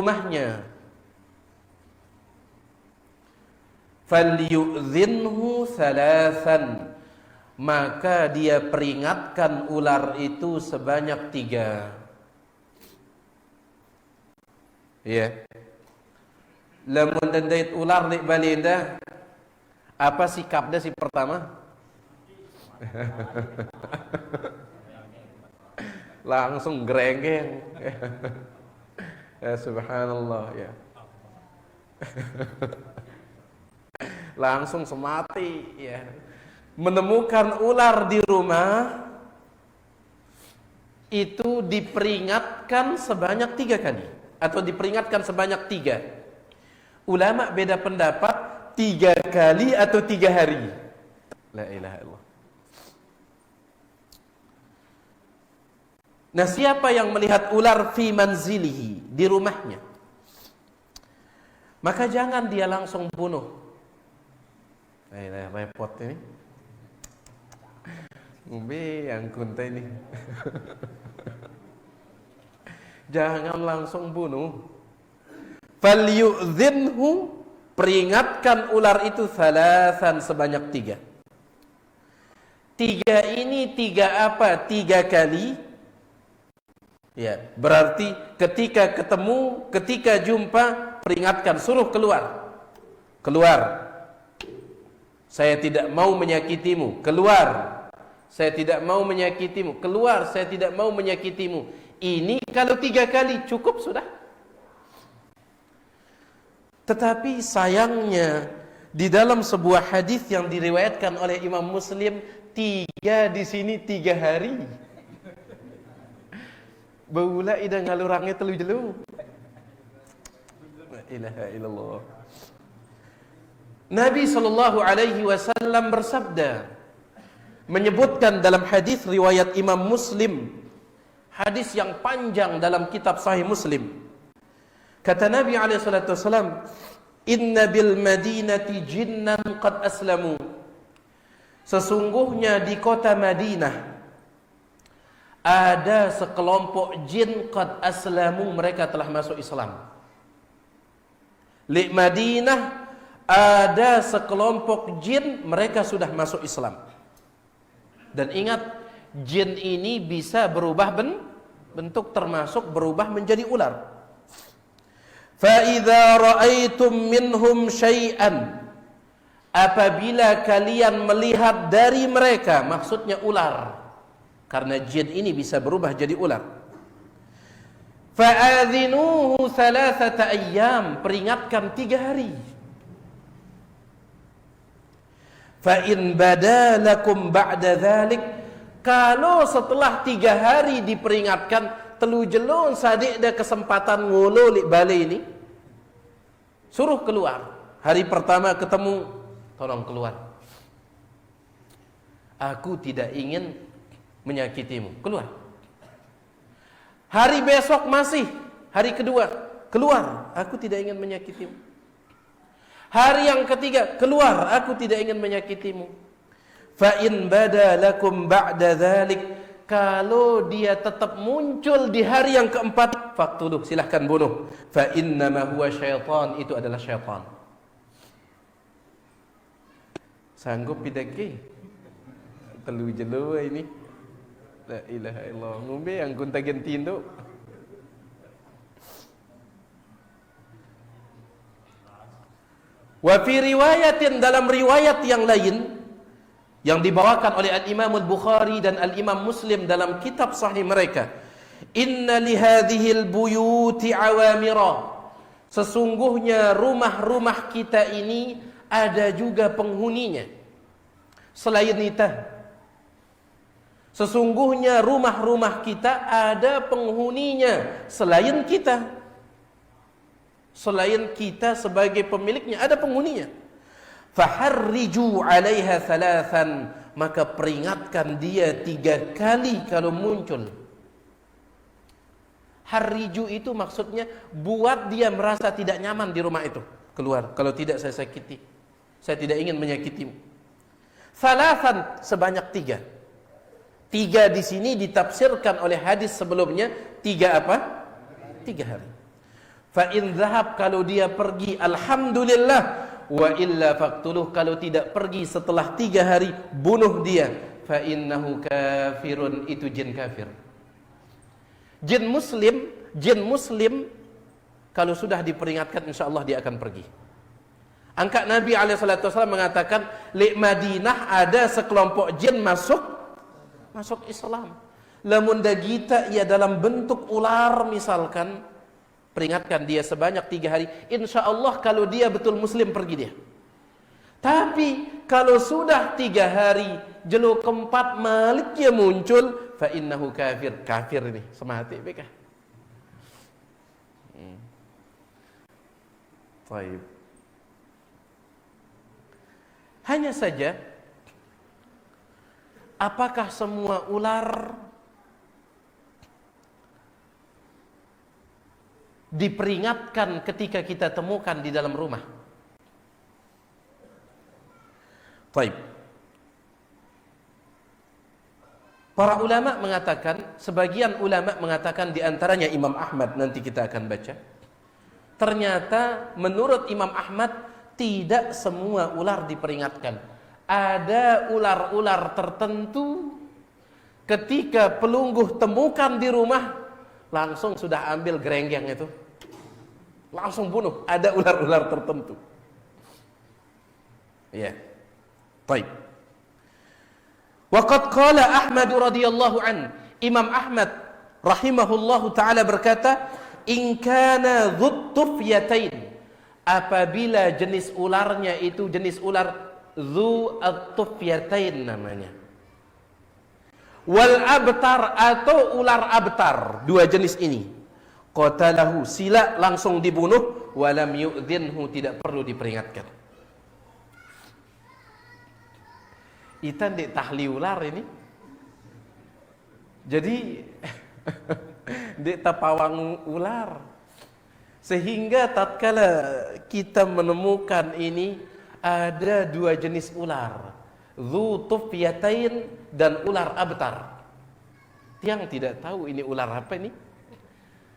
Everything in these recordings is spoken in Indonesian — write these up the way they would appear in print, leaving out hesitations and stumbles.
rumahnya, falyu'dhinhu thalathan, maka dia peringatkan ular itu sebanyak 3. Ya. Lamun dendait ular di balinda, apa sikapnya si pertama? Langsung gerenggeng. Ya subhanallah ya. Langsung semati ya. Menemukan ular di rumah itu diperingatkan sebanyak 3 kali atau diperingatkan sebanyak 3. Ulama beda pendapat 3 kali atau 3 hari. La ilaha illallah. Nah, siapa yang melihat ular fi manzilihi, di rumahnya, maka jangan dia langsung bunuh. Repot ini. Ngombe yang kunta ini. Jangan langsung bunuh. Falyu'dhinhu, peringatkan ular itu thalathan, sebanyak 3. 3 ini 3 apa? 3 kali. Ya, berarti ketika ketemu, ketika jumpa, peringatkan, suruh keluar. Keluar. Saya tidak mau menyakitimu. Keluar. Saya tidak mau menyakitimu. Keluar. Saya tidak mau menyakitimu. Ini kalau 3 kali cukup sudah. Tetapi sayangnya di dalam sebuah hadis yang diriwayatkan oleh Imam Muslim, 3 di sini 3 hari. Baula ida ngalurangnya telu jelu. La ilaha illallah. Nabi sallallahu alaihi wasallam bersabda, menyebutkan dalam hadis riwayat Imam Muslim, hadis yang panjang dalam kitab Sahih Muslim. Kata Nabi alaihi salatu wasallam, "Inna bil Madinati jinnan qad aslamu." Sesungguhnya di kota Madinah ada sekelompok jin qad aslamu, mereka telah masuk Islam. Di Madinah ada sekelompok jin, mereka sudah masuk Islam. Dan ingat, jin ini bisa berubah bentuk, termasuk berubah menjadi ular. Fa idza ra'aitum minhum syai'an, apabila kalian melihat dari mereka, maksudnya ular. Karena jin ini bisa berubah jadi ular. Fa'adhinuhu thalathata ayyam, peringatkan 3 hari. Fa in badalakum ba'da dhalik, kalau setelah 3 hari diperingatkan, telu jelun sadik ada kesempatan ngolo lik balik ini, suruh keluar. Hari pertama ketemu, tolong keluar. Aku tidak ingin menyakitimu, keluar. Hari besok masih, hari kedua, keluar. Aku tidak ingin menyakitimu. Hari yang ketiga, keluar. Aku tidak ingin menyakitimu. Fa in badalakum ba'da dhalik, kalau dia tetap muncul di hari yang keempat, faqtuluh, silahkan bunuh. Fa innama huwa syaitan, itu adalah syaitan. Sanggup pidaki? Telu jelu ini. La ilaha illallah. Ngombe yang gunta gentin tu. Wa fi riwayatin, dalam riwayat yang lain yang dibawakan oleh Al-Imam Al-Bukhari dan Al-Imam Muslim dalam kitab sahih mereka, inna li hadhil buyuti awamira, sesungguhnya rumah-rumah kita ini ada juga penghuninya selain kita. Sesungguhnya rumah-rumah kita ada penghuninya selain kita. Selain kita sebagai pemiliknya, ada penghuninya. Faharriju 'alaiha thalathan, maka peringatkan dia 3 kali kalau muncul. Harriju itu maksudnya buat dia merasa tidak nyaman di rumah itu. Keluar, kalau tidak saya sakiti. Saya tidak ingin menyakitimu. Thalathan, sebanyak 3. 3 di sini ditafsirkan oleh hadis sebelumnya 3 apa? 3 hari. Fa in dhahab, kalau dia pergi, alhamdulillah. Wa illa faqtuluh, kalau tidak pergi setelah 3 hari, bunuh dia. Fa innahu kafirun, itu jin kafir. Jin muslim kalau sudah diperingatkan insyaallah dia akan pergi. Angka Nabi SAW mengatakan, di Madinah ada sekelompok jin masuk Islam. Lamun dagita ia dalam bentuk ular misalkan, peringatkan dia sebanyak 3 hari, insya Allah kalau dia betul muslim pergi dia. Tapi kalau sudah 3 hari, jeluk keempat malik dia muncul, fa innahu kafir ini semati bekah. Baik. Hanya saja, apakah semua ular diperingatkan ketika kita temukan di dalam rumah? Baik. Para ulama mengatakan, sebagian ulama mengatakan, di antaranya Imam Ahmad, nanti kita akan baca. Ternyata menurut Imam Ahmad tidak semua ular diperingatkan. Ada ular-ular tertentu ketika pelungguh temukan di rumah, langsung sudah ambil gerenggeng itu, langsung bunuh. Ada ular-ular tertentu. Ya. Baik. Waqad qala Ahmad radhiyallahu an, Imam Ahmad rahimahullahu taala berkata, in kana dhuttufyatain, apabila jenis ularnya itu jenis ular dzu at-tufyatain namanya, wal abtar atau ular abtar, dua jenis ini, qatalahu, sila langsung dibunuh, walam yu'dhinhu, tidak perlu diperingatkan. Itan dek tahli ular ini. Jadi dek tapawang ular. Sehingga tatkala kita menemukan ini ada dua jenis ular, dzu tufyatain dan ular abtar. Tiang tidak tahu ini ular apa ini.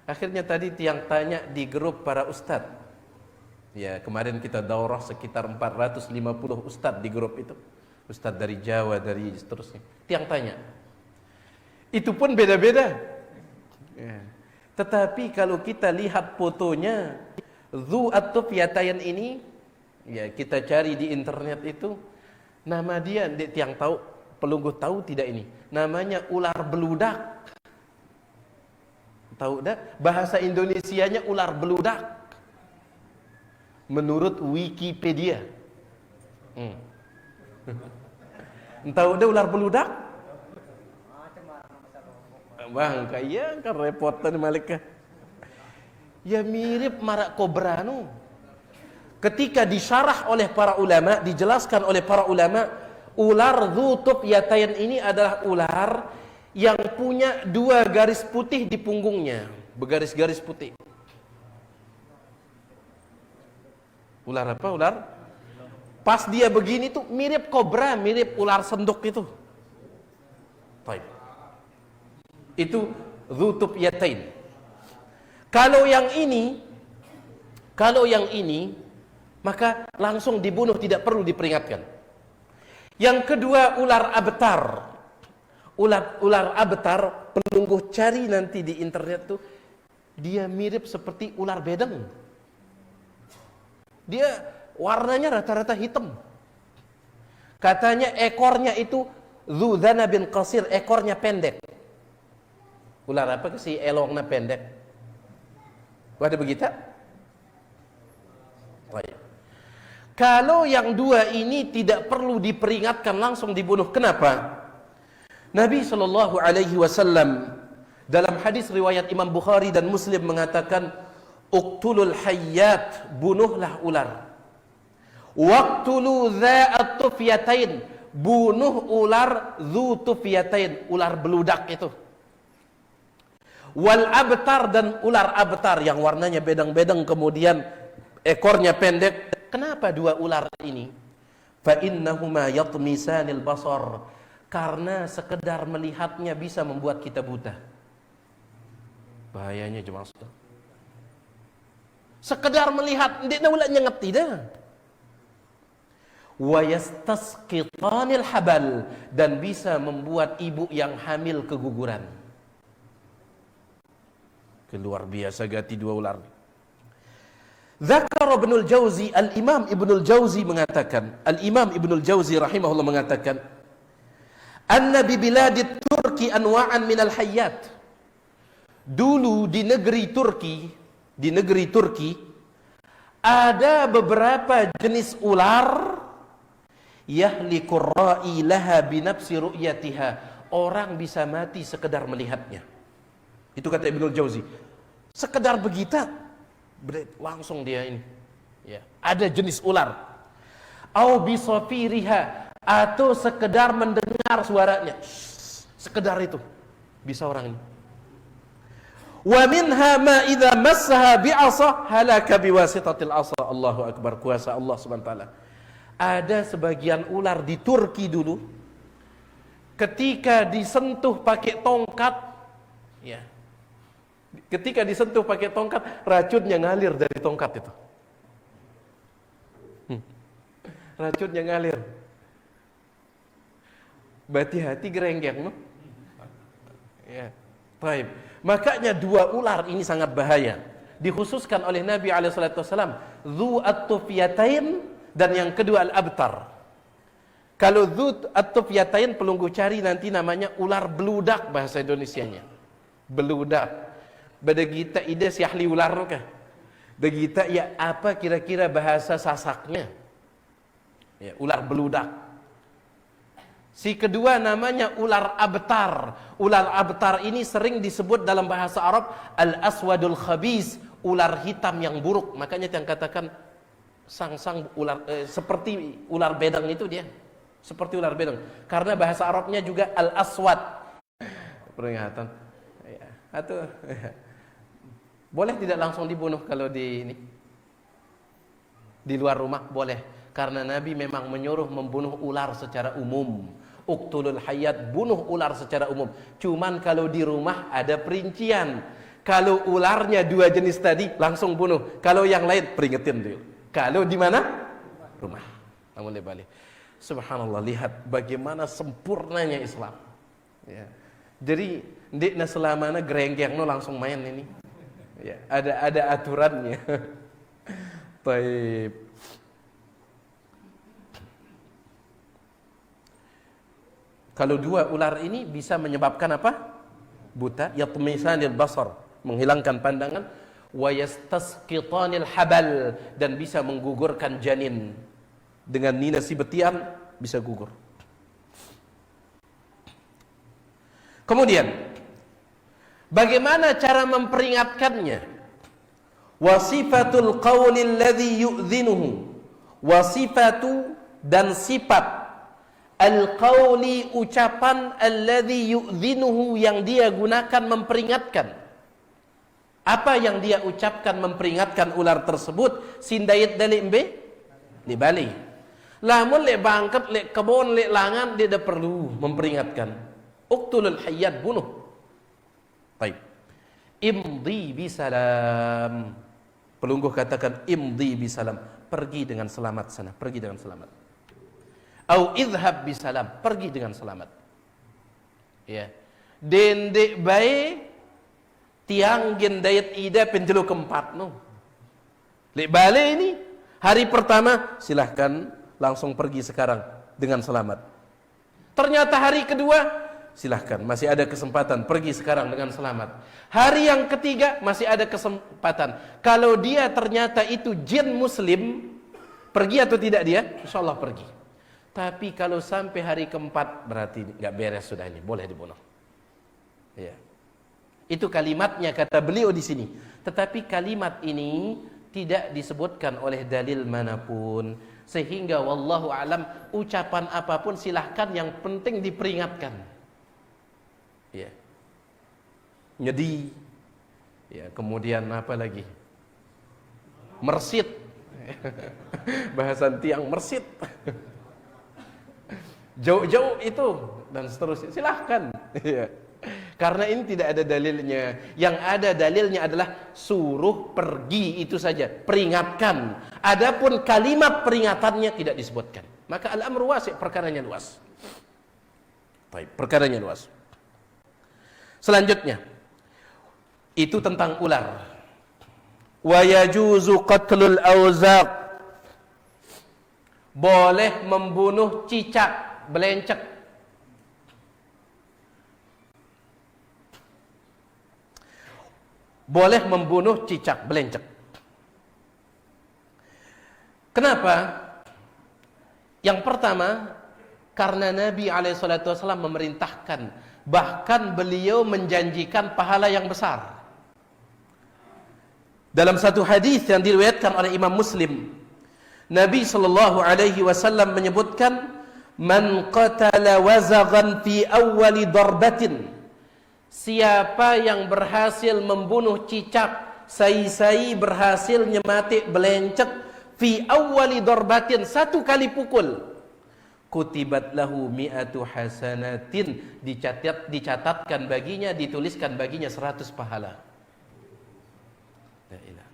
Akhirnya tadi tiang tanya di grup para ustadz. Ya, kemarin kita daurah sekitar 450 ustadz di grup itu. Ustadz dari Jawa, dari seterusnya. Tiang tanya. Itu pun beda-beda. Ya. Tetapi kalau kita lihat fotonya, dzu at-tufyatain ini, ya kita cari di internet itu, nama dia, tiang tahu, pelungguh tahu tidak ini? Namanya ular beludak. Tahu dah? Bahasa Indonesianya ular beludak. Menurut Wikipedia. Tahu dah ular beludak? Bang, kaya kan repotan malaikat. Ya mirip marak kobra nu. Ketika disyarah oleh para ulama, dijelaskan oleh para ulama, ular dzu tufyatain ini adalah ular yang punya dua garis putih di punggungnya, bergaris-garis putih. Ular apa? Ular? Pas dia begini tuh mirip kobra, mirip ular sendok itu. Baik. Itu dzu tufyatain. Kalau yang ini, maka langsung dibunuh, tidak perlu diperingatkan. Yang kedua ular abtar. Ular abtar, pelungguh cari nanti di internet tuh, dia mirip seperti ular bedeng. Dia warnanya rata-rata hitam. Katanya ekornya itu dzu dzanabin qasir, ekornya pendek. Ular apa sih elongnya pendek? Ada begitu? Baik. Kalau yang dua ini tidak perlu diperingatkan, langsung dibunuh. Kenapa? Nabi sallallahu alaihi wasallam dalam hadis riwayat Imam Bukhari dan Muslim mengatakan, uqtulul hayyat, bunuhlah ular. Waqtulu dza'at tufyatain, bunuh ular dzu tufyatain, ular beludak itu. Wal abtar, dan ular abtar yang warnanya bedeng-bedeng kemudian ekornya pendek. Kenapa dua ular ini? Fa innahuma yatmisanil basar, karena sekedar melihatnya bisa membuat kita buta. Bahayanya jemaah. Sekedar melihat, ndek na wala nya ngerti dah. Wa yastasqitanil habal, dan bisa membuat ibu yang hamil keguguran. Luar biasa gati dua ular. Dzakar Ibnul Jauzi, Al-Imam Ibnul Jauzi mengatakan, Al-Imam Ibnul Jauzi rahimahullah mengatakan, anna bi biladit Turki anwa'an minal hayyat. Dulu di negeri Turki ada beberapa jenis ular yahlikur ra'i laha binafsi ru'yatiha. Orang bisa mati sekedar melihatnya. Itu kata Ibnul Jauzi. Sekedar begitu langsung dia ini. Ya, ada jenis ular. Au bisafiriha, atau sekedar mendengar suaranya. Sekedar itu bisa orang ini. Wa minha ma idza massaha bi'asa halaka biwasitatil asa. Allahu akbar, kuasa Allah Subhanahu wa taala. Ada sebagian ular di Turki dulu, ketika disentuh pakai tongkat, ya. Ketika disentuh pakai tongkat, racunnya ngalir dari tongkat itu. Racunnya ngalir. Hati-hati gerenggeng, no? Ya. Baik. Makanya dua ular ini sangat bahaya. Dikhususkan oleh Nabi alaihissalam, dzu at-tufyatain, dan yang kedua al-abtar. Kalau dzu at-tufyatain pelunggu cari nanti namanya ular beludak bahasa Indonesianya. Beludak. Bada kita ide si ahli ular kah? Begita ya apa kira-kira bahasa Sasaknya? Ya, ular beludak. Si kedua namanya ular abtar. Ular abtar ini sering disebut dalam bahasa Arab al-aswadul khabis, ular hitam yang buruk. Makanya yang katakan sang-sang ular seperti ular bedang itu dia. Seperti ular bedang. Karena bahasa Arabnya juga al-aswad. Peringatan. Ya, atau boleh tidak langsung dibunuh kalau di luar rumah? Boleh. Karena Nabi memang menyuruh membunuh ular secara umum. Uqtulul hayat, bunuh ular secara umum. Cuman kalau di rumah ada perincian. Kalau ularnya dua jenis tadi langsung bunuh. Kalau yang lain peringetin dulu. Kalau di mana? Rumah. Namun balik. Subhanallah, lihat bagaimana sempurnanya Islam. Ya. Jadi ndekna selamana gerenggeng no langsung main ini. Ya, ada aturannya. Baik. Kalau dua ular ini bisa menyebabkan apa? Buta, yatmisanil basar, menghilangkan pandangan, wa yastasqitanil habal, dan bisa menggugurkan janin. Dengan nina si betian bisa gugur. Kemudian bagaimana cara memperingatkannya? Wasifatul qawlil ladzi yu'dhinuhu. Wasifatu, dan sifat al-qawli, ucapan alladzi yu'dhinuhu, yang dia gunakan memperingatkan. Apa yang dia ucapkan memperingatkan ular tersebut? Sindayat dalik mbe li bali. Lamun lek bangket, lek kebon, lek langan, dia dah perlu memperingatkan. Uqtulul hayyat, bunuh. Baik. Imdi bisalam. Pelungguh katakan imdi bisalam, pergi dengan selamat sana, pergi dengan selamat. Au idhab bisalam, pergi dengan selamat. Ya. Dendek bae tiang gendayat ida penjelu keempat no. Lek bale ini hari pertama silahkan langsung pergi sekarang dengan selamat. Ternyata hari kedua silahkan, masih ada kesempatan, pergi sekarang dengan selamat. Hari yang ketiga masih ada kesempatan. Kalau dia ternyata itu jin muslim, pergi atau tidak dia? Insyaallah pergi. Tapi kalau sampai hari keempat berarti nggak beres sudah, ini boleh dibunuh. Ya. Itu kalimatnya kata beliau di sini. Tetapi kalimat ini tidak disebutkan oleh dalil manapun, sehingga wallahu alam ucapan apapun silahkan, yang penting diperingatkan. Ya. Nyedi. Ya, kemudian apa lagi? Mersit. Bahasan tiang mersit. Jauh-jauh itu dan seterusnya. Silahkan. Ya. Karena ini tidak ada dalilnya. Yang ada dalilnya adalah suruh pergi, itu saja, peringatkan. Adapun kalimat peringatannya tidak disebutkan. Maka al-amru wasi', perkaranya luas. Baik, perkaranya luas. Selanjutnya, itu tentang ular. Wa yajuzu qatlul awzaq. Boleh membunuh cicak, belencek. Boleh membunuh cicak, belencek. Kenapa? Yang pertama, karena Nabi SAW memerintahkan, bahkan beliau menjanjikan pahala yang besar. Dalam satu hadis yang diriwayatkan oleh Imam Muslim, Nabi SAW menyebutkan, man qatala wazaghan fi awwali darbatin. Siapa yang berhasil membunuh cicak, sai-sai berhasil nyemati belencek, fi awwali darbatin, satu kali pukul, kutibat lahu mi'atu hasanatin, dicatatkan baginya, dituliskan baginya 100 pahala. La ilaha.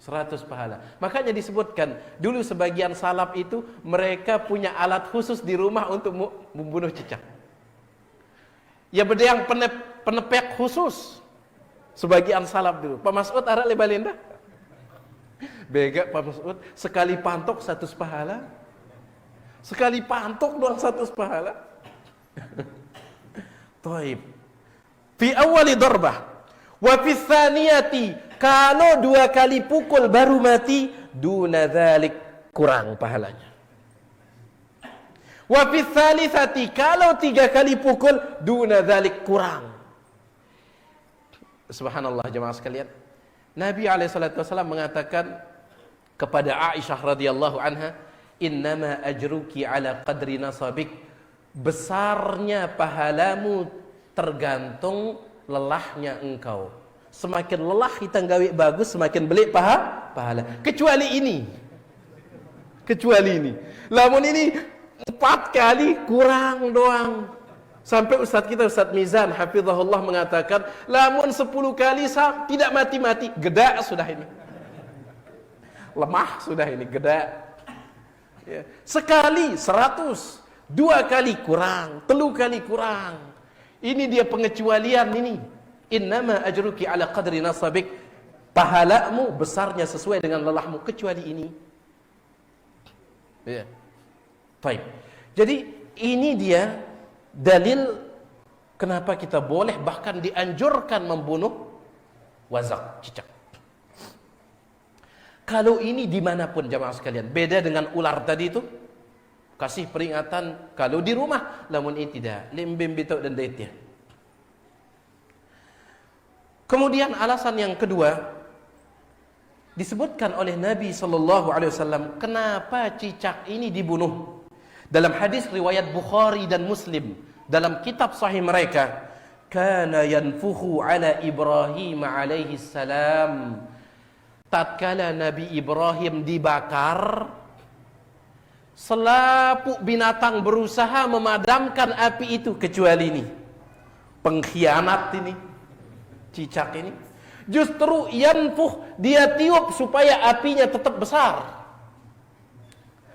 100 pahala. Makanya disebutkan dulu sebagian salaf itu mereka punya alat khusus di rumah untuk membunuh cicak. Ya beda yang penepek khusus. Sebagian salaf dulu. Pak Mas'ud arah lebalinda. Bega Pak Mas'ud sekali pantok 100 pahala. Sekali pantok doang 100 pahala. Taib. Fi awali darbah wa fi tsaniyati, kalau 2 kali pukul baru mati, duna dzalik, kurang pahalanya. Wa fi tsalitsati, kalau 3 kali pukul, duna dzalik, kurang. Subhanallah jemaah sekalian. Nabi SAW mengatakan kepada Aisyah radhiyallahu anha, innama ajruki ala qadri nasabik. Besarnya pahalamu tergantung lelahnya engkau. Semakin lelah kita gawe bagus, semakin belik pahala. Kecuali ini. Lamun ini 4 kali kurang doang. Sampai Ustaz kita, Ustaz Mizan hafizahullah, mengatakan lamun 10 kali tidak mati-mati, geda sudah ini. Lemah sudah ini, geda. Ya. Sekali 100, 2 kali kurang, 3 kali kurang. Ini dia pengecualian ini. Innama ajruki ala qadri nasabik. Pahalamu besarnya sesuai dengan lelahmu, kecuali ini. Ya. Baik. Jadi ini dia dalil kenapa kita boleh, bahkan dianjurkan membunuh wazak, cicak. Kalau ini dimanapun jamaah sekalian, beda dengan ular tadi itu, kasih peringatan kalau di rumah, namun ini tidak, limbim bitok dan daitnya. Kemudian alasan yang kedua disebutkan oleh Nabi SAW, kenapa cicak ini dibunuh. Dalam hadis riwayat Bukhari dan Muslim, dalam kitab sahih mereka, kana yanfukhu ala Ibrahim alaihi salam. Tatkala Nabi Ibrahim dibakar, selaput binatang berusaha memadamkan api itu, kecuali ini, pengkhianat ini, cicak ini. Justru yanfuh, dia tiup supaya apinya tetap besar.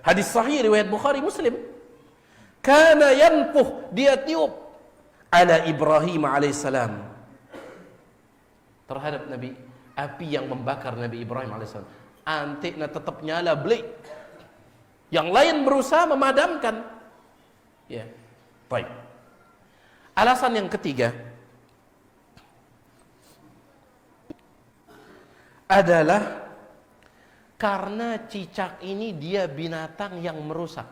Hadis sahih riwayat Bukhari Muslim. Kana yanfuh, dia tiup ala Ibrahim alaihissalam, terhadap Nabi, api yang membakar Nabi Ibrahim alaihissalam. Antiknya tetap nyala belik. Yang lain berusaha memadamkan. Ya. Baik. Alasan yang ketiga adalah karena cicak ini dia binatang yang merusak,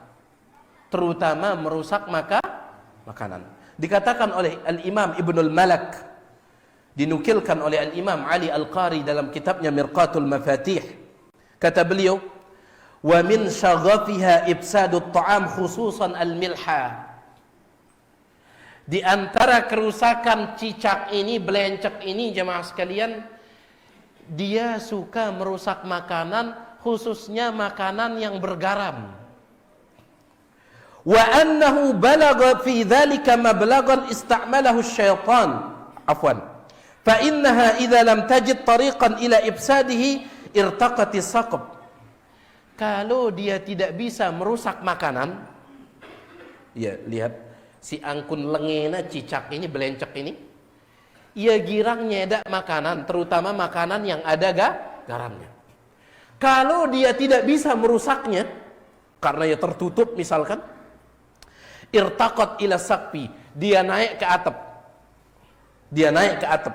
terutama merusak makanan. Dikatakan oleh Al-Imam Ibnul Malak, dinukilkan oleh Al-Imam Ali Al-Qari dalam kitabnya Mirqatul Mafatih, kata beliau, wa min syaghafiha ifsadut ta'am khususan al-milha. Di antara kerusakan cicak ini, belencek ini jemaah sekalian, dia suka merusak makanan, khususnya makanan yang bergaram. wa annahu balagha fi dzalika mablaghan ista'malahu syaitan afwan fa innaha idza lam tajid tariqan ila ifsadihi irtaqati saqab. Kalau dia tidak bisa merusak makanan, ya lihat si angkun lengena cicak ini, belencek ini, ia girang nyedak makanan, terutama makanan yang ada garamnya. Kalau dia tidak bisa merusaknya karena ya tertutup misalkan, irtaqat ila saqfi, dia naik ke atap. Dia naik ke atap.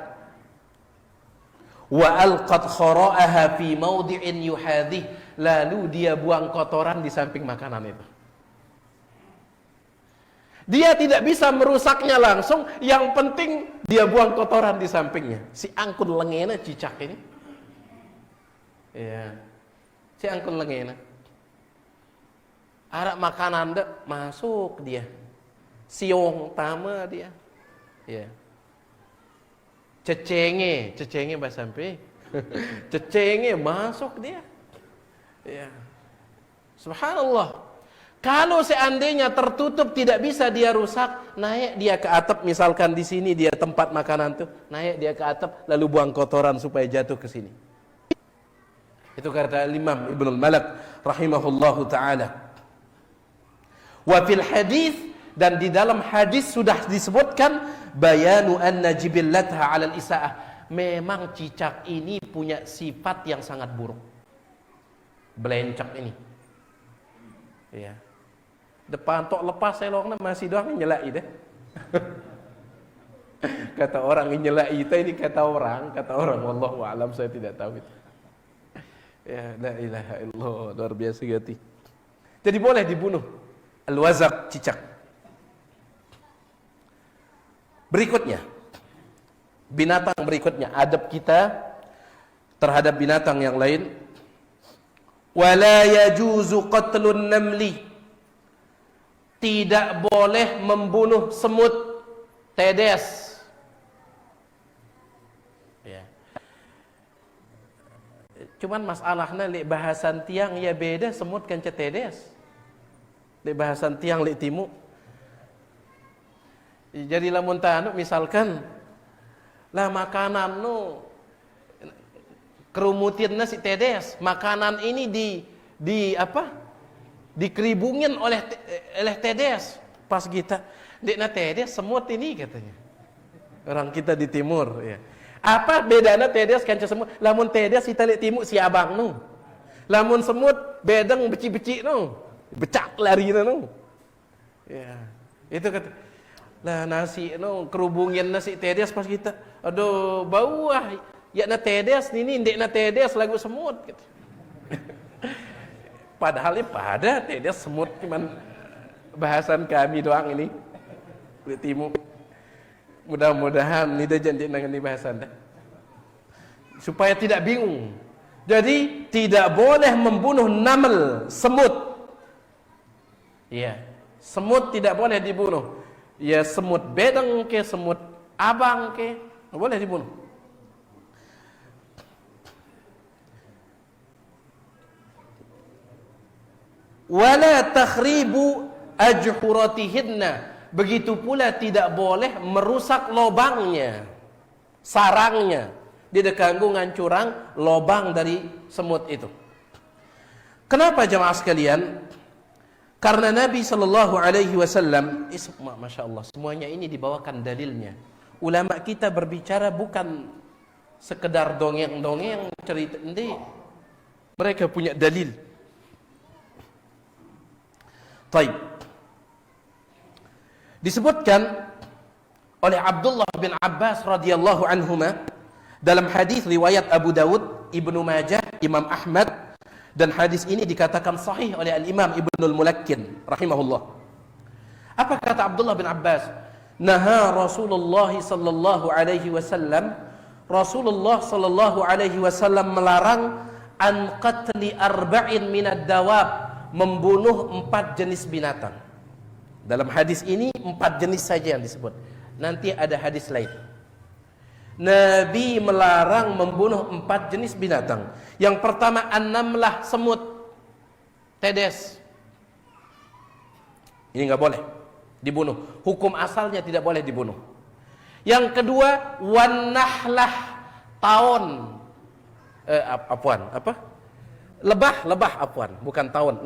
Wa alqat khara'aha fi mawdi'in yuhadhi, lalu dia buang kotoran di samping makanan itu. Dia tidak bisa merusaknya langsung, yang penting dia buang kotoran di sampingnya. Si angkun lengena cicak ini. Ya. Si angkun lengena. Arak makanan dek masuk dia. Siong tama dia. Ya. Cecenge bahasa sampai. Cecenge masuk dia. Ya. Subhanallah. Kalau seandainya tertutup tidak bisa dia rusak, naik dia ke atap, misalkan di sini dia tempat makanan tuh, naik dia ke atap lalu buang kotoran supaya jatuh ke sini. Itu kata Imam Ibnul Malak rahimahullahu taala. Wa fil hadis, dan di dalam hadis sudah disebutkan bayanu anna jibillatha 'alal isaah. Memang cicak ini punya sifat yang sangat buruk. Belencek ini. Ya. Depan tok lepas selongna masih doang nyelai deh. Kata orang nyelai ini kata orang wallahu a'lam, saya tidak tahu itu. Ya, la ilaha illallah, luar biasa gati. Jadi boleh dibunuh al-wazaq, cicak. Berikutnya, binatang berikutnya, adab kita terhadap binatang yang lain. Wala yajuzu qatlun namli, tidak boleh membunuh semut, tedes. Cuman masalahnya lek bahasan tiang ya beda semut kan cetedes. Lek bahasan tiang lek timu. Jadi lamun tanu misalkan lah makanan nu kerumutinna si tedes, makanan ini di apa? Dikeribungin oleh tedes. Pas kita dekna tedes semut ini katanya. Orang kita di timur ya. Apa bedanya tedes kanca semut? Lamun tedes kita lihat timuk si abang nu. Lamun semut bedeng beci-beci nu. Becak lari nu. Ya. Itu kata. Lah nasi nu kerubungin nasi tedes pas kita. Aduh, bau ah. Ya na tedes ini ndek na tedes lagu semut gitu. Padahal pada tedes semut cuman bahasan kami doang ini. Lihat timuk. Mudah-mudahan ini dah janji nangani bahasan dah. Supaya tidak bingung. Jadi tidak boleh membunuh naml, semut. Ya, semut tidak boleh dibunuh. Ya semut bedeng ke semut abang ke, boleh dibunuh. Wala takhribu ajhuratihinna. Begitu pula tidak boleh merusak lobangnya, sarangnya. Dia dekanggu ngancurang lobang dari semut itu. Kenapa jemaah sekalian? Karena Nabi sallallahu alaihi wasallam, masya Allah, semuanya ini dibawakan dalilnya. Ulama kita berbicara bukan sekedar dongeng-dongeng cerita, ini mereka punya dalil. Taib. Disebutkan oleh Abdullah bin Abbas radhiyallahu anhuma dalam hadis riwayat Abu Dawud, Ibnu Majah, Imam Ahmad, dan hadis ini dikatakan sahih oleh Al-Imam Ibnul Mulakkin rahimahullah. Apa kata Abdullah bin Abbas? Naha Rasulullah sallallahu alaihi wasallam, Rasulullah sallallahu alaihi wasallam melarang an qatli arba'in minad dawab, membunuh 4 jenis binatang. Dalam hadis ini 4 jenis saja yang disebut. Nanti ada hadis lain. Nabi melarang membunuh 4 jenis binatang. Yang pertama an-namlah, semut, tedes. Ini nggak boleh dibunuh. Hukum asalnya tidak boleh dibunuh. Yang kedua, wan nahlah, tawon. Lebah, bukan tawon,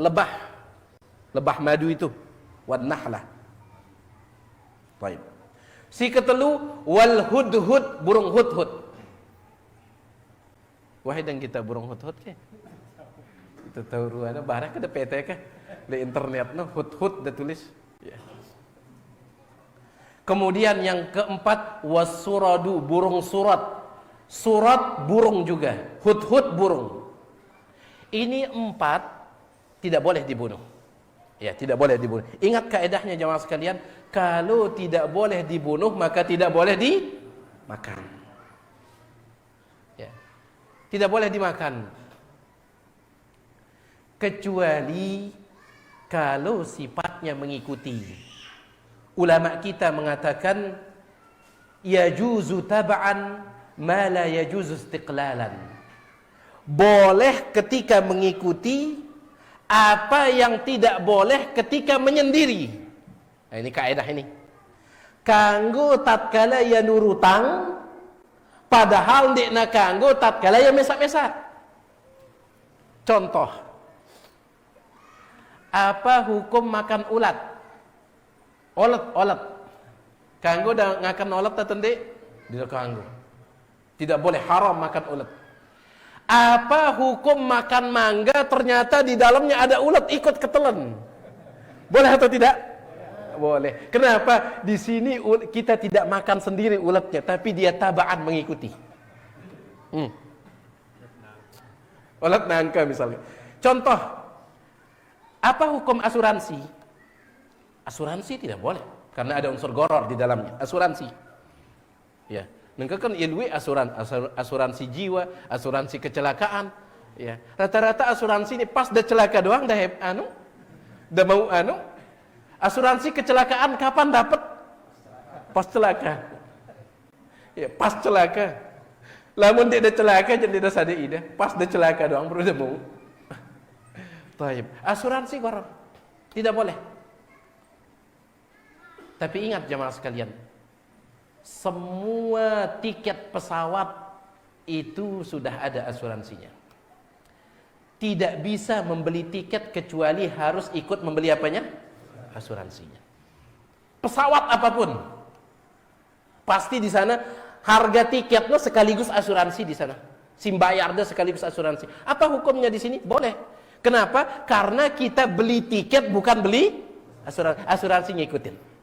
lebah madu itu, wan nahlah. Baik. Si ketelu, wal hudhud, burung hudhud. Wahai dan kita burung hudhud ke? Itu tahu ruana barang ke PT ke? Di internet no hudhud dah tulis. Ya. Kemudian yang keempat, wasuradu, burung surat. Surat burung juga, hudhud burung. Ini 4 tidak boleh dibunuh. Ya, tidak boleh dibunuh. Ingat kaedahnya jemaah sekalian, kalau tidak boleh dibunuh maka tidak boleh dimakan. Tidak boleh dimakan kecuali kalau sifatnya mengikuti. Ulama kita mengatakan yajuzu tab'an ma la yajuzu istiqlalan. Boleh ketika mengikuti apa yang tidak boleh ketika menyendiri. Nah, ini kaedah ini. Kanggo tatkala ya nurutang, padahal ndek na kanggo tatkala ya mesak-mesak. Contoh, apa hukum makan ulat? Olat. Kanggo dah ngakan olat atau ndek? Tidak kanggo. Tidak boleh, haram makan ulat. Apa hukum makan mangga ternyata di dalamnya ada ulat ikut ketelan? Boleh atau tidak? Boleh. Kenapa? Di sini kita tidak makan sendiri ulatnya, tapi dia tabaan mengikuti. Ulat nangka misalnya. Contoh, apa hukum asuransi? Asuransi tidak boleh karena ada unsur goror di dalamnya. Asuransi. Ya, nengka kan ilwi asuransi jiwa, asuransi kecelakaan. Ya, rata-rata asuransi ini pas dah celaka doang dah mau asuransi kecelakaan kapan dapat? Pas celaka. Ya, pas celaka. Lamun dia dah celaka jadi dah sadar ida. Pas dah celaka doang baru dah mau. Taib. Asuransi goror. Tidak boleh. Tapi ingat jemaah sekalian, semua tiket pesawat itu sudah ada asuransinya. Tidak bisa membeli tiket kecuali harus ikut membeli apanya? Asuransinya. Pesawat apapun, pasti di sana harga tiketnya sekaligus asuransi di sana. Simbayarnya sekaligus asuransi. Apa hukumnya di sini? Boleh. Kenapa? Karena kita beli tiket bukan beli asuransi. Asuransi ngikutin.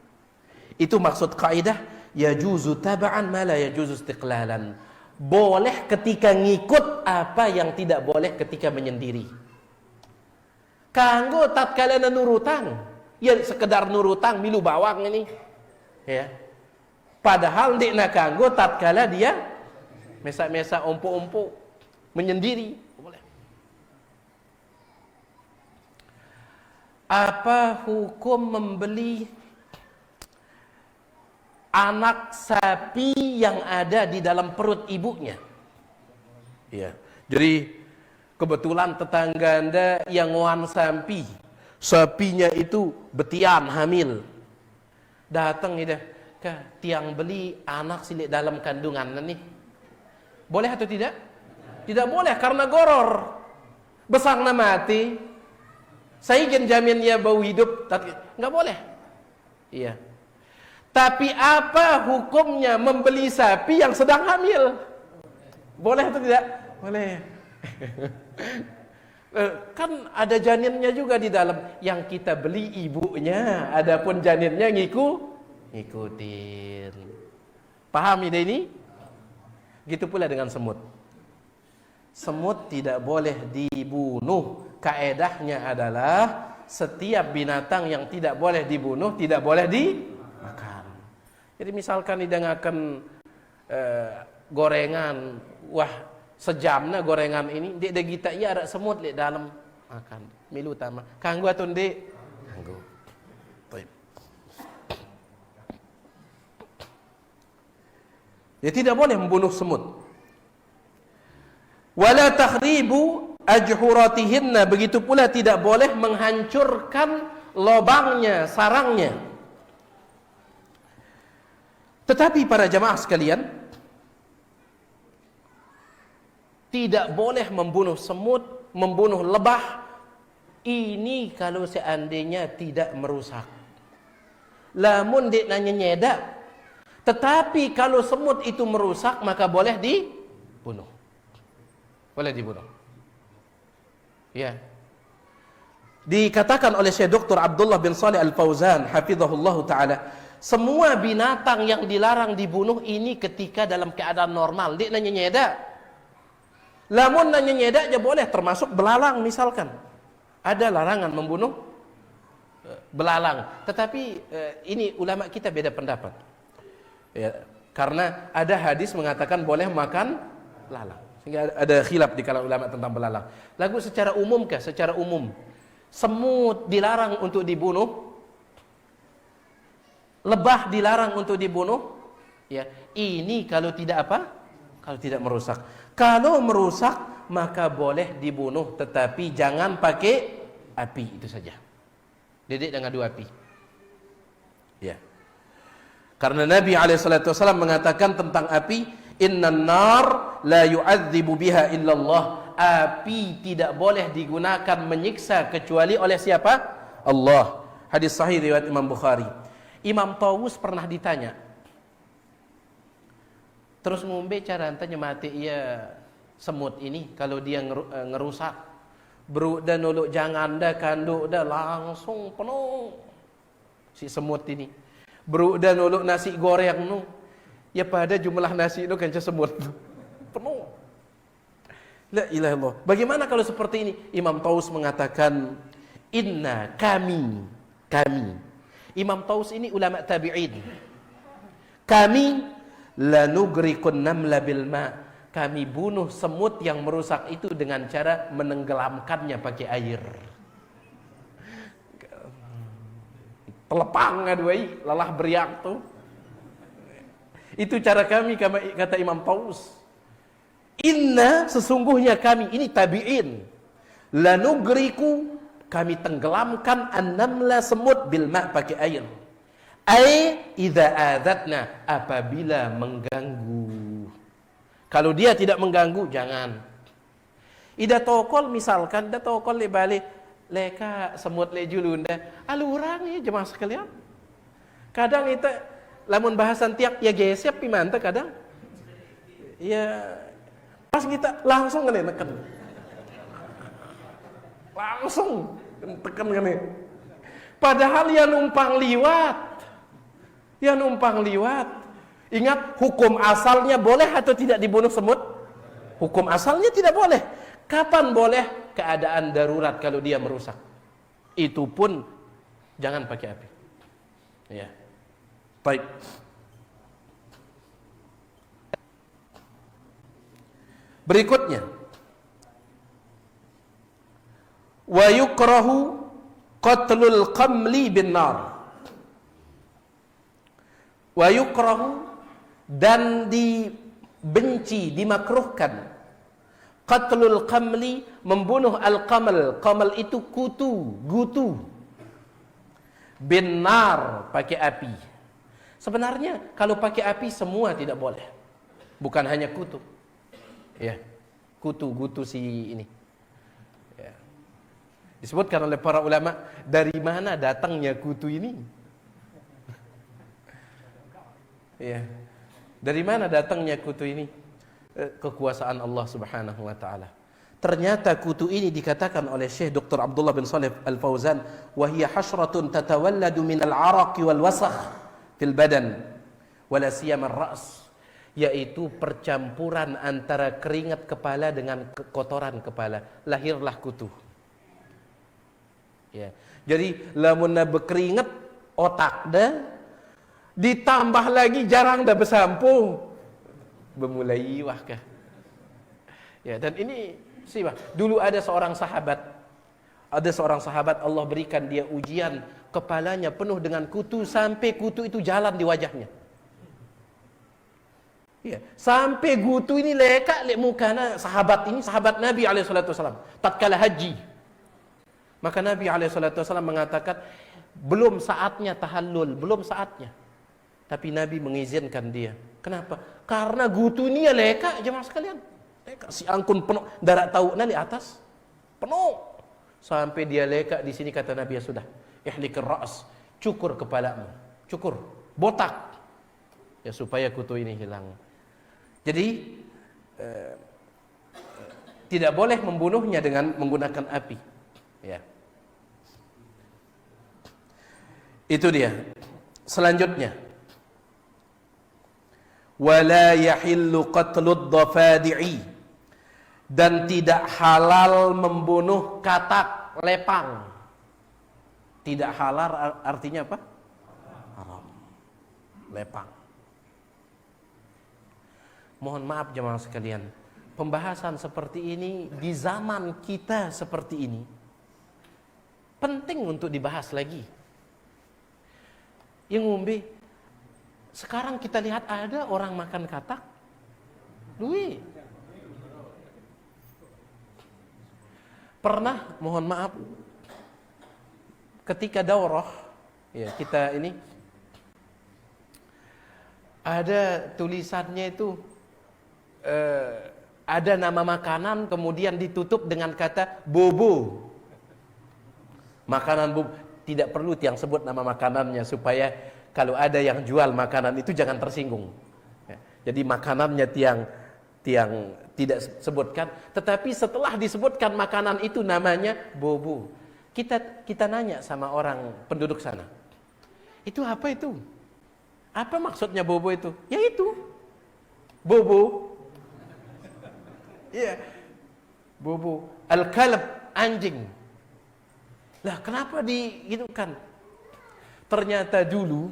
Itu maksud kaidah yajuzu tab'an ma la yajuzu istiqlalan. Boleh ketika ngikut apa yang tidak boleh ketika menyendiri. Kanggo tatkala nurutang, ya sekedar nurutang milu bawang ini. Ya. Padahal dikna kanggo tatkala dia mesa-mesa ompo-ompo menyendiri. Boleh. Apa hukum membeli anak sapi yang ada di dalam perut ibunya? Ya. Jadi kebetulan tetangga Anda yang ngoan sapinya itu betian hamil. Datang ida, tiang beli anak silik dalam kandungan nih. Boleh atau tidak? Tidak boleh karena goror. Besarnya mati. Saya jamin dia bau hidup, nggak boleh. Iya. Tapi apa hukumnya membeli sapi yang sedang hamil? Boleh atau tidak? Boleh. Kan ada janinnya juga di dalam. Yang kita beli ibunya, adapun janinnya ngikutin. Paham ide ini? Gitu pula dengan semut. Semut tidak boleh dibunuh. Kaedahnya adalah setiap binatang yang tidak boleh dibunuh tidak boleh dimakan. Jadi misalkan hidangakan gorengan, wah sejamnya gorengan ini, dek kita iya ada semut di dalam makan. Milu utama. Kanggo atau ndek? Kanggo. Baik. Dia tidak boleh membunuh semut. Wala takhribu ajhuratihinna, begitu pula tidak boleh menghancurkan lobangnya, sarangnya. Tetapi para jamaah sekalian, tidak boleh membunuh semut, membunuh lebah. Ini kalau seandainya tidak merusak. Lamun dek nanya nyedak. Tetapi kalau semut itu merusak, maka boleh dibunuh. Boleh dibunuh. Ya. Dikatakan oleh Syekh Dr. Abdullah bin Shalih Al-Fauzan hafizahullah taala, semua binatang yang dilarang dibunuh ini ketika dalam keadaan normal. Dek nanya nyedak. Lamun nanya nyedak aja boleh, termasuk belalang misalkan. Ada larangan membunuh belalang. Tetapi ini ulama kita beda pendapat. Ya, karena ada hadis mengatakan boleh makan belalang. Sehingga ada khilaf di kalangan ulama tentang belalang. Lalu secara umum kah? Secara umum, semut dilarang untuk dibunuh, lebah dilarang untuk dibunuh. Ya, ini kalau tidak apa? Kalau tidak merusak. Kalau merusak maka boleh dibunuh, tetapi jangan pakai api, itu saja. Dedek dengan dua api. Ya. Karena Nabi SAW mengatakan tentang api, innan nar la yu'adzibu biha illallah. Api tidak boleh digunakan menyiksa kecuali oleh siapa? Allah. Hadis sahih riwayat Imam Bukhari. Imam Tawus pernah ditanya, terus ngombe cara antanya mati ia semut ini kalau dia ngerusak. Bro dan noluk jangan dah kanduk dah langsung penuh si semut ini. Bro dan noluk nasi goreng nu. Ya pada jumlah nasi itu kan semut penuh. La ilaha illallah. Bagaimana kalau seperti ini? Imam Taus mengatakan, inna kami. Imam Taus ini ulama tabi'in. Kami lanugriqun namla bil ma'. Kami bunuh semut yang merusak itu dengan cara menenggelamkannya pakai air. Telepang ngaduai, lelah beriak tuh. Itu cara kami, kata Imam Taus. Inna, sesungguhnya kami, ini tabi'in. Lanugriku, kami tenggelamkan an-namla semut bil ma' pakai air. Ai idza adatna, apabila mengganggu. Kalau dia tidak mengganggu, jangan. Ida tokol misalkan, ida tokol le balik, leka semut le julunda, aluran ya jemaah sekalian. Kadang itu, lamun bahasan tiap ya gesep pimanta kadang. Ya pas kita langsung kan neken. Langsung tekan kan. Padahal ya numpang liwat. Ya numpang liwat. Ingat, hukum asalnya boleh atau tidak dibunuh semut? Hukum asalnya tidak boleh. Kapan boleh? Keadaan darurat kalau dia merusak. Itu pun jangan pakai api. Ya. Baik. Berikutnya, wa yukrahu qatlul qamli bin nar. Wa yukrahu, dan dibenci, dimakruhkan, qatlul qamli, membunuh al-qamal. Qamal itu kutu, gutu. Bin nar, pakai api. Sebenarnya kalau pakai api semua tidak boleh. Bukan hanya kutu. Ya. Kutu, gutu si ini. Ya. Disebutkan oleh para ulama, dari mana datangnya kutu ini? Ya. Dari mana datangnya kutu ini? Kekuasaan Allah Subhanahu wa taala. Ternyata kutu ini dikatakan oleh Syekh Dr. Abdullah bin Shalih Al-Fauzan, wa hiya hasyratun tatawalladu min al-'araq wal wasakh fil badan wala siyama ar-ra's, yaitu percampuran antara keringat kepala dengan kotoran kepala, lahirlah kutu. Ya. Jadi lamun berkeringat otak dah, ditambah lagi jarang dah bersampo, bermulai wahkah. Ya, dan ini sih, dulu ada seorang sahabat Allah berikan dia ujian, kepalanya penuh dengan kutu sampai kutu itu jalan di wajahnya. Ya, sampai kutu ini lekat lek mukana sahabat ini, sahabat Nabi alaihi salatu wasallam tatkala haji. Maka Nabi SAW mengatakan, belum saatnya tahallul, belum saatnya. Tapi Nabi mengizinkan dia. Kenapa? Karena gutunia leka, jemaah sekalian. Leka, si angkun penuh, darat tahu nali atas, penuh. Sampai dia leka di sini kata Nabi, ya sudah, ihlikir ra's, cukur kepalamu, cukur, botak. Ya supaya kutu ini hilang. Jadi tidak boleh membunuhnya dengan menggunakan api. Ya. Itu dia. Selanjutnya, wala yahillu qatlud dhafadi'i, dan tidak halal membunuh katak lepang. Tidak halal artinya apa? Haram. Lepang. Mohon maaf jemaah sekalian, pembahasan seperti ini di zaman kita seperti ini penting untuk dibahas lagi. Yang ngombe, sekarang kita lihat ada orang makan katak, duit. Pernah, mohon maaf, ketika daurah, ya kita ini ada tulisannya itu, ada nama makanan kemudian ditutup dengan kata bobo. Makanan bobo. Tidak perlu tiang sebut nama makanannya supaya kalau ada yang jual makanan itu jangan tersinggung. Ya, jadi makanannya tiang tidak sebutkan, tetapi setelah disebutkan makanan itu namanya bobo. Kita nanya sama orang penduduk sana. Itu apa itu? Apa maksudnya bobo itu? Ya itu. Bobo. Iya. Bobo. Al-kalb, anjing. Lah kenapa digitukan? Ternyata dulu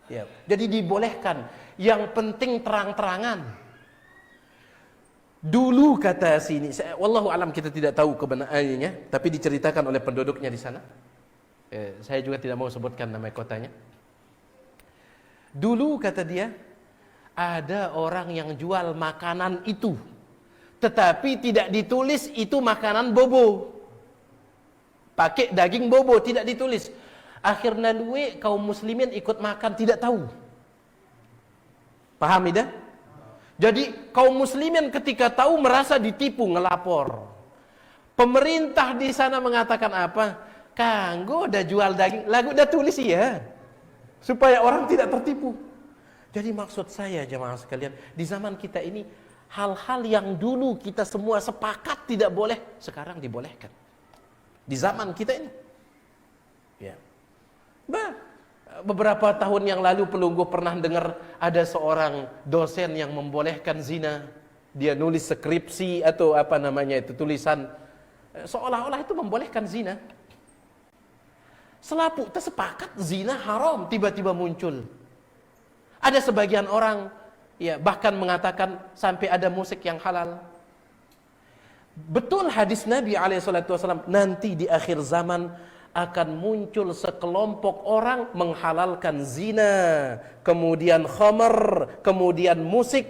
ya, jadi dibolehkan. Yang penting terang-terangan. Dulu kata sini, wallahu alam kita tidak tahu kebenarannya, tapi diceritakan oleh penduduknya di sana. Saya juga tidak mau sebutkan nama kotanya. Dulu kata dia, ada orang yang jual makanan itu, tetapi tidak ditulis itu makanan bobo. Pakai daging bobo, tidak ditulis. Akhirnya kaum muslimin ikut makan, tidak tahu. Paham tidak? Jadi kaum muslimin ketika tahu merasa ditipu, ngelapor. Pemerintah di sana mengatakan apa? Kanggo udah jual daging, lagu udah tulis ya. Supaya orang tidak tertipu. Jadi maksud saya jemaah sekalian, di zaman kita ini hal-hal yang dulu kita semua sepakat tidak boleh, sekarang dibolehkan. Di zaman kita ini. Ya. Beberapa tahun yang lalu Pelunggu pernah dengar ada seorang dosen yang membolehkan zina. Dia nulis skripsi atau apa namanya itu, tulisan seolah-olah itu membolehkan zina. Selapu tersepakat zina haram, tiba-tiba muncul. Ada sebagian orang ya bahkan mengatakan sampai ada musik yang halal. Betul hadis Nabi SAW, nanti di akhir zaman akan muncul sekelompok orang menghalalkan zina, kemudian khamar, kemudian musik,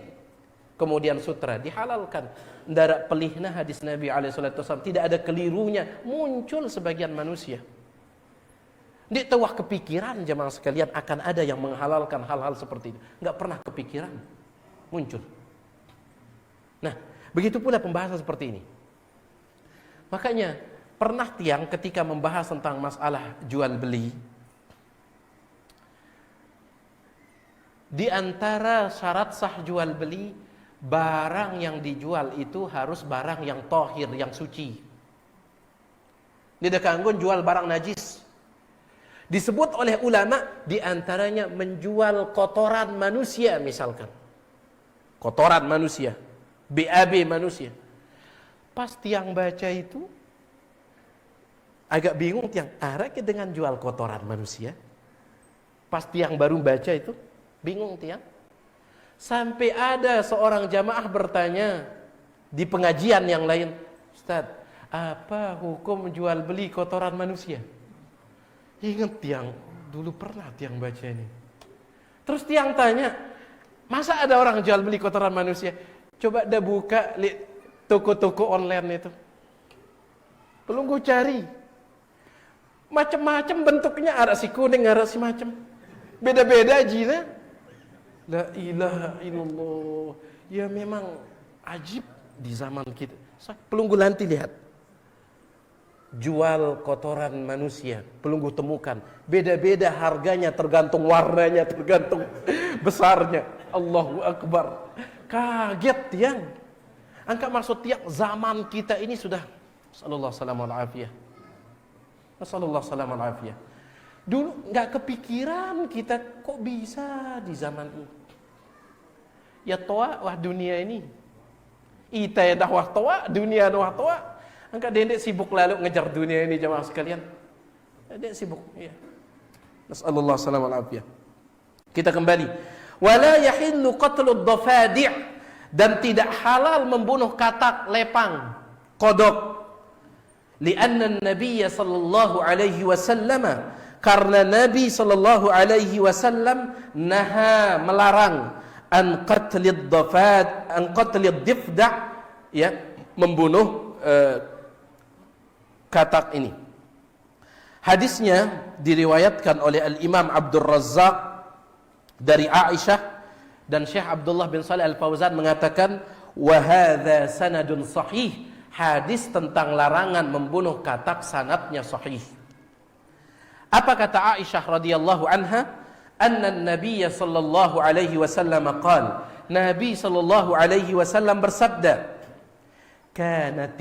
kemudian sutra dihalalkan. Darat pelihna hadis Nabi SAW, tidak ada kelirunya, muncul sebagian manusia. Di tawah kepikiran jemaah sekalian akan ada yang menghalalkan hal-hal seperti itu. Enggak pernah kepikiran, muncul. Nah, begitu pula pembahasan seperti ini. Makanya pernah tiang ketika membahas tentang masalah jual beli, di antara syarat sah jual beli, barang yang dijual itu harus barang yang tohir, yang suci. Tidak kanggun jual barang najis. Disebut oleh ulama di antaranya menjual kotoran manusia misalkan. Kotoran manusia, BAB manusia. Pas tiang baca itu agak bingung tiang, arek dengan jual kotoran manusia. Pas tiang baru baca itu bingung tiang. Sampai ada seorang jamaah bertanya di pengajian yang lain, Ustaz, apa hukum jual beli kotoran manusia? Ingat tiang, dulu pernah tiang baca ini. Terus tiang tanya, masa ada orang jual beli kotoran manusia? Coba dah buka toko-toko online itu. Pelunggu cari. Macam-macam bentuknya, ada si kuning, ada si macam. Beda-beda jina. La ilaha illallah. Ya memang ajib di zaman kita. Pelunggu nanti lihat. Jual kotoran manusia, pelunggu temukan. Beda-beda harganya, tergantung warnanya, tergantung besarnya. Allahu Akbar. Kaget tiang. Angka maksud tiang, zaman kita ini sudah sallallahu alaihi wasallam. Dulu nggak kepikiran kita kok bisa di zaman ini. Ya toa wah dunia ini. Ita ya dah wah toa, dunia dah wah toa. Angka dendek sibuk lalu ngejar dunia ini jemaah sekalian. Dendek sibuk, ya. Nasallallahu alaihi wasallam. Kita kembali. Wala yahillu qatlud dhafadi' dan tidak halal membunuh katak, lepang, kodok. Lianna Nabi sallallahu alaihi wasallam, karena Nabi sallallahu alaihi wasallam naha, melarang an qatlid dhafad, an qatlid dhifda', ya, membunuh katak ini. Hadisnya diriwayatkan oleh Al-Imam Abdul Razzaq dari Aisyah, dan Syekh Abdullah bin Shalih Al-Fauzan mengatakan wa hadza sanadun sahih. Hadis tentang larangan membunuh katak sanadnya sahih. Apa kata Aisyah radhiyallahu anha? Anna an-nabiy sallallahu alaihi wasallam qala, Nabi sallallahu alaihi wasallam bersabda, kanat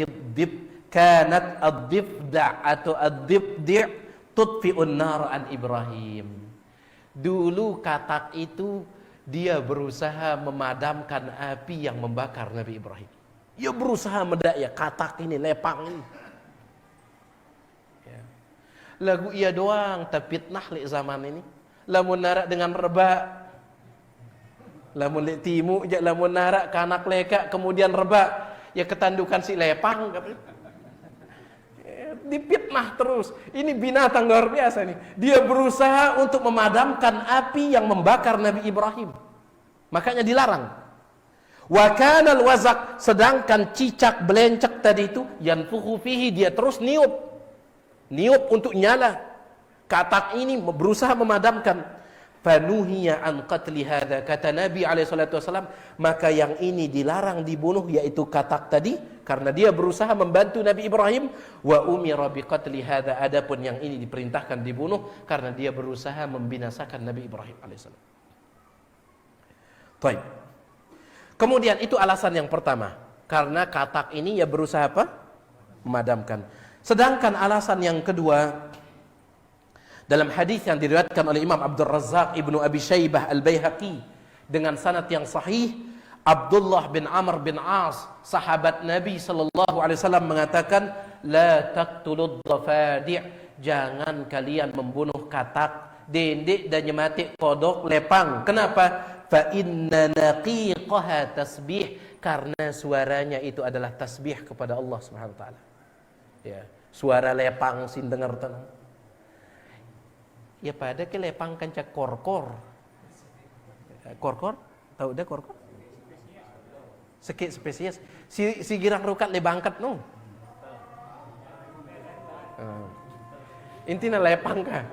ad-difda' atau ad-difdi' tudfi'un nar an Ibrahim. Dulu katak itu dia berusaha memadamkan api yang membakar Nabi Ibrahim. Dia berusaha mendaya katak ini, lepang ini. Ya. Lagu ia doang terfitnah li zaman ini. Lamun narak dengan reba, lamun li timu je lamun narak kanak leka kemudian reba, ya ketandukan si lepang. Dipitnah terus. Ini binatang luar biasa nih. Dia berusaha untuk memadamkan api yang membakar Nabi Ibrahim. Makanya dilarang. Wa kana al-wazaq, sedangkan cicak belencek tadi itu yanfukhu fihi, dia terus niup untuk nyala. Katak ini berusaha memadamkan. Fanuhiya an qatli hadza, kata Nabi alaihi salatu wasallam, maka yang ini dilarang dibunuh, yaitu katak tadi, karena dia berusaha membantu Nabi Ibrahim. Wa umira bi qatli hadza, adapun yang ini diperintahkan dibunuh karena dia berusaha membinasakan Nabi Ibrahim alaihissalam. Baik. Kemudian itu alasan yang pertama, karena katak ini ya berusaha apa? Memadamkan. Sedangkan alasan yang kedua, dalam hadis yang diriwayatkan oleh Imam Abdul Razzaq Ibnu Abi Syaibah Al-Baihaqi dengan sanad yang sahih, Abdullah bin Amr bin As, sahabat Nabi sallallahu alaihi wasallam mengatakan, la taqtulud dhafadi', jangan kalian membunuh katak, dendek dan nyematik, kodok, lepang. Kenapa? Fa inna naqiqaha tasbih, karena suaranya itu adalah tasbih kepada Allah Subhanahu wa taala. Ya, suara lepang sin dengar tenang. Ya pada ke lepang kanca korkor. Korkor? Tahu dah korkor? Sekit spesies. Si girang rukat le bangkat no. Intinya lepang kah?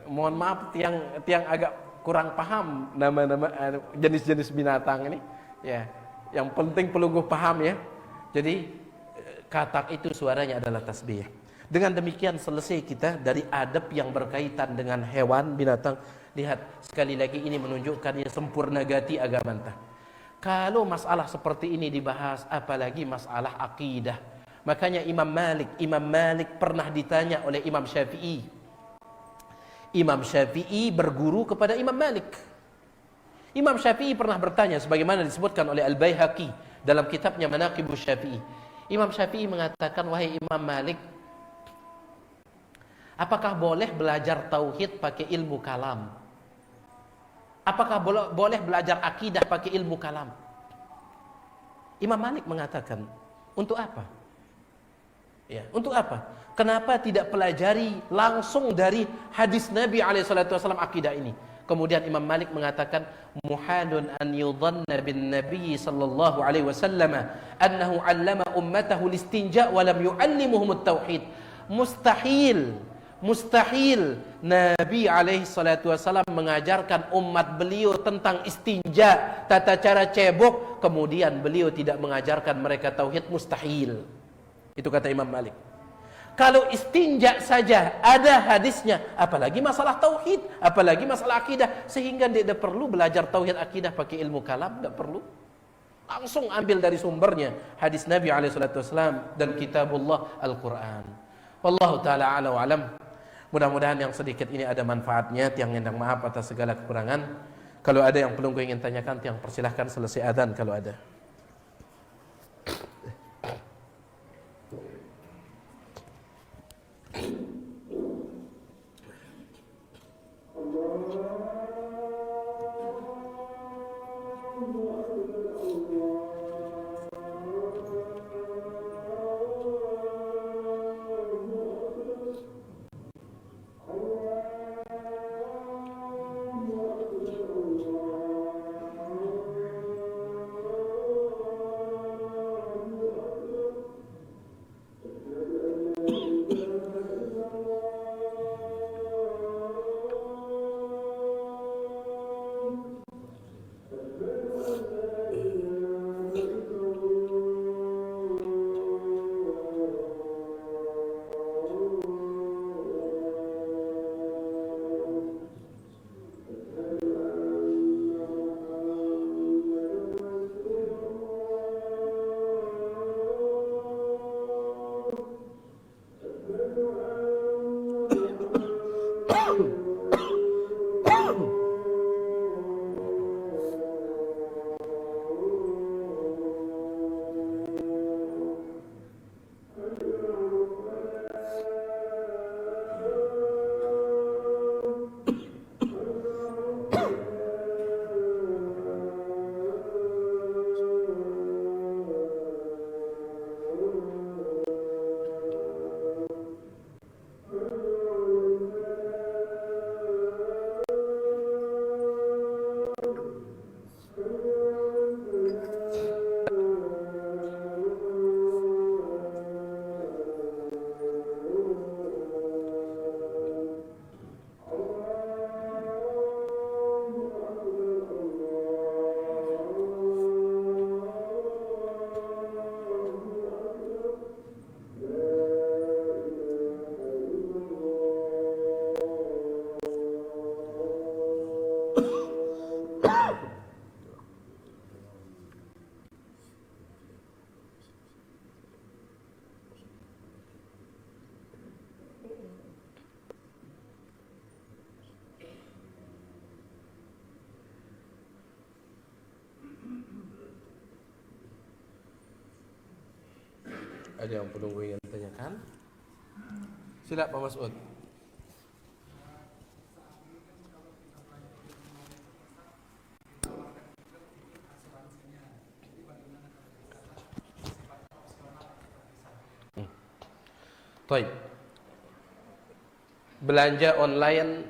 Mohon maaf tiang agak kurang paham nama-nama jenis-jenis binatang ini. Ya, yang penting pelunggu paham ya. Jadi katak itu suaranya adalah tasbih. Dengan demikian selesai kita dari adab yang berkaitan dengan hewan, binatang. Lihat, sekali lagi ini menunjukkan ya sempurna gati agama kita. Kalau masalah seperti ini dibahas, apalagi masalah akidah. Makanya Imam Malik pernah ditanya oleh Imam Syafi'i. Imam Syafi'i berguru kepada Imam Malik. Imam Syafi'i pernah bertanya, sebagaimana disebutkan oleh Al-Baihaqi dalam kitabnya Manaqibus Syafi'i. Imam Syafi'i mengatakan, wahai Imam Malik, apakah boleh belajar tauhid pakai ilmu kalam? Apakah boleh belajar akidah pakai ilmu kalam? Imam Malik mengatakan, untuk apa? Ya, untuk apa? Kenapa tidak pelajari langsung dari hadis Nabi SAW akidah ini? Kemudian Imam Malik mengatakan muhalun an yudhanna bin nabiy sallallahu alaihi wasallam annahu 'allama ummatahu listinja wa lam yu'allimuhum at-tauhid. Mustahil Nabi alaihi salatu wasallam mengajarkan umat beliau tentang istinja, tata cara cebok, kemudian beliau tidak mengajarkan mereka tauhid, mustahil. Itu kata Imam Malik. Kalau istinja saja ada hadisnya, apalagi masalah tauhid, apalagi masalah akidah, sehingga tidak perlu belajar tauhid akidah pakai ilmu kalam, tidak perlu. Langsung ambil dari sumbernya hadis Nabi alaihi salatu wasallam dan kitabullah Al-Qur'an. Wallahu taala a'la wa alam. Mudah-mudahan yang sedikit ini ada manfaatnya. Tiang endang maaf atas segala kekurangan. Kalau ada yang belum ingin tanyakan, tiang persilahkan selesai adzan kalau ada. Ada yang perlu ingin tanyakan? Sila Pak Mas'ud. Baik. Belanja online,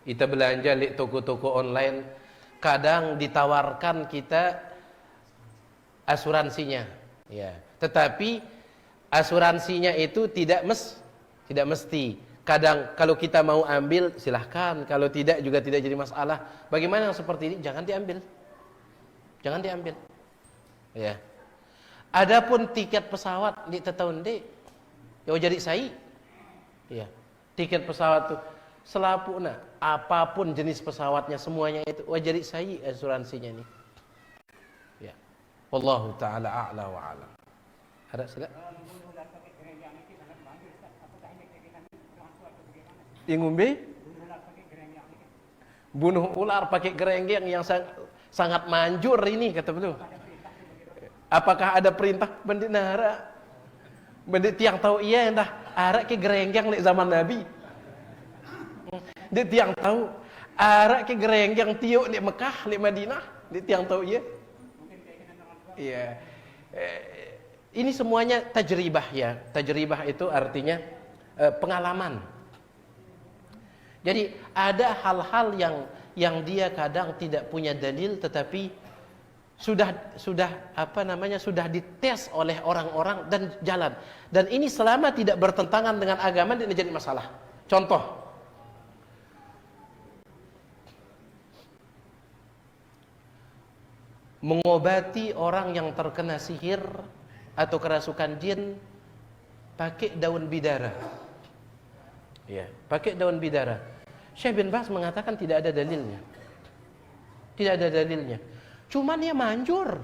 kita belanja di toko-toko online, kadang ditawarkan kita asuransinya, ya. Tetapi asuransinya itu tidak mesti. Kadang kalau kita mau ambil silahkan, kalau tidak juga tidak jadi masalah. Bagaimana yang seperti ini? Jangan diambil. Jangan diambil. Ya. Adapun tiket pesawat di tahun dek, ya jadi sai. Ya. Tiket pesawat tuh selapuna, apapun jenis pesawatnya semuanya itu wajari sai asuransinya nih. Ya. Wallahu taala a'la wa a'lam. Ada sila? Yang ngombe? Bunuh ular pakai gerenggeng yang sangat manjur ini kata beliau. Apakah ada perintah bendinara? Bendit tiang tahu iya entah arak ke gerenggeng lek zaman Nabi. Dia tiang tahu arak ke gerenggeng tiuk di Mekah, di Madinah, dia tiang tahu iya. Iya. Ini semuanya tajribah ya. Tajribah itu artinya pengalaman. Jadi ada hal-hal yang dia kadang tidak punya dalil, tetapi sudah sudah dites oleh orang-orang dan jalan. Dan ini selama tidak bertentangan dengan agama tidak jadi masalah. Contoh, mengobati orang yang terkena sihir atau kerasukan jin pakai daun bidara. Ya, pakai daun bidara. Syekh bin Baz mengatakan tidak ada dalilnya. Tidak ada dalilnya. Cuman dia manjur.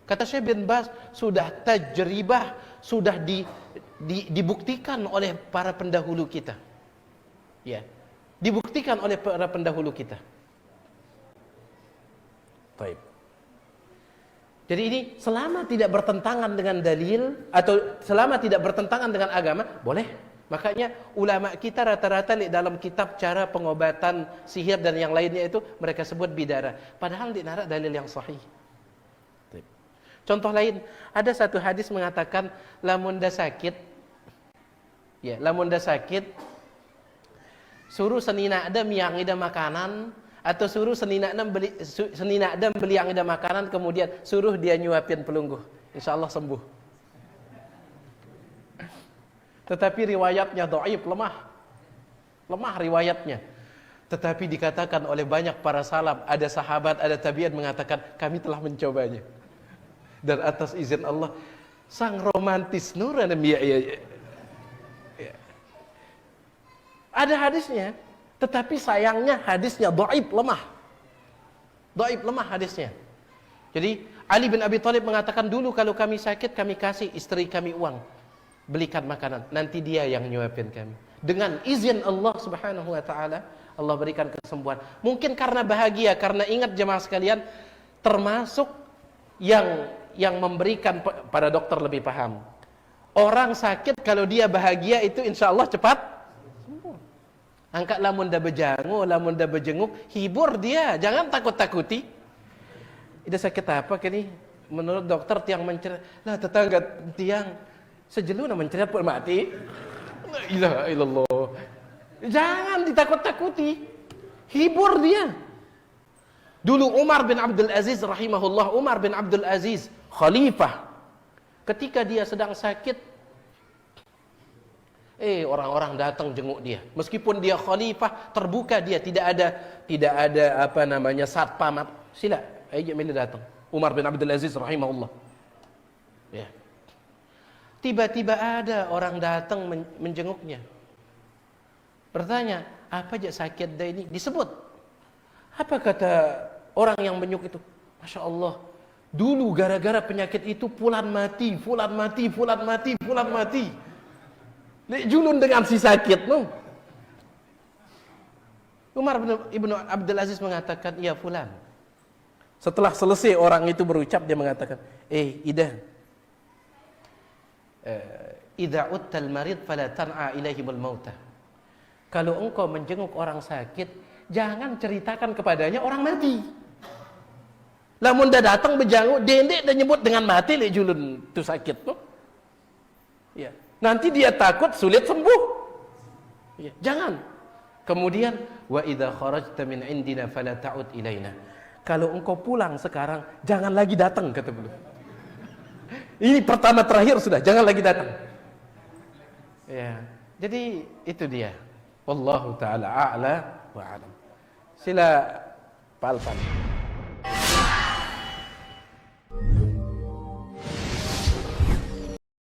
Kata Syekh bin Baz, sudah tajribah, sudah dibuktikan oleh para pendahulu kita. Ya, dibuktikan oleh para pendahulu kita. Baik. Jadi ini selama tidak bertentangan dengan dalil atau selama tidak bertentangan dengan agama, boleh. Makanya ulama kita rata-rata dalam kitab cara pengobatan sihir dan yang lainnya itu mereka sebut bidara. Padahal tidak ada dalil yang sahih. Contoh lain, ada satu hadis mengatakan lamun dah sakit, ya, lamun dah sakit, suruh senina adam yang ida makanan, atau suruh senina adam beli yang ida makanan, kemudian suruh dia nyuapin pelungguh, insya Allah sembuh. Tetapi riwayatnya dhaif, lemah riwayatnya. Tetapi dikatakan oleh banyak para salaf, ada sahabat, ada tabi'in mengatakan kami telah mencobanya. Dan atas izin Allah, sang romantis nur ya. Ada hadisnya, tetapi sayangnya hadisnya dhaif, lemah hadisnya. Jadi Ali bin Abi Thalib mengatakan, dulu kalau kami sakit kami kasih istri kami uang, belikan makanan, nanti dia yang nyuapin kami. Dengan izin Allah Subhanahu wa taala, Allah berikan kesembuhan. Mungkin karena bahagia, karena ingat jemaah sekalian, termasuk yang memberikan, pada dokter lebih paham. Orang sakit kalau dia bahagia itu insya Allah cepat sembuh. Angkat lamun dah bejangu, lamun dah bejenguk, hibur dia, jangan takut-takuti. Ida sakit apa kini? Menurut dokter tiang mencerah, lah tetangga tiang sejelu nak mencerah pun mati. La ilaha illallah. Jangan ditakut-takuti, hibur dia. Dulu Umar bin Abdul Aziz rahimahullah, Umar bin Abdul Aziz khalifah, ketika dia sedang sakit, orang-orang datang jenguk dia. Meskipun dia khalifah, terbuka dia, tidak ada satpam. Sila, ayo mila datang. Umar bin Abdul Aziz rahimahullah. Ya. Tiba-tiba ada orang datang menjenguknya. Bertanya, apa aja sakit dia ini? Disebut. Apa kata orang yang menyuk itu? Masya Allah, dulu gara-gara penyakit itu fulan mati. Lek julun dengan si sakit, no. Umar bin Abdul Aziz mengatakan, iya fulan. Setelah selesai orang itu berucap, dia mengatakan, idza uttal marid fala tan'a ilaihimul mauta. Kalau engkau menjenguk orang sakit, jangan ceritakan kepadanya orang mati. Lamun dah datang bejanguk, dendek dan nyebut dengan mati lek julun tu sakit, no. Ya. Nanti dia takut sulit sembuh. Ya. Jangan. Kemudian wa idza kharajta min indina fala ta'ud ilaina. Kalau engkau pulang sekarang, jangan lagi datang, kata beliau. Ini pertama terakhir sudah, jangan lagi datang. Ya. Jadi itu dia. Wallahu taala a'la wa a'lam. Sila Pak Alfan.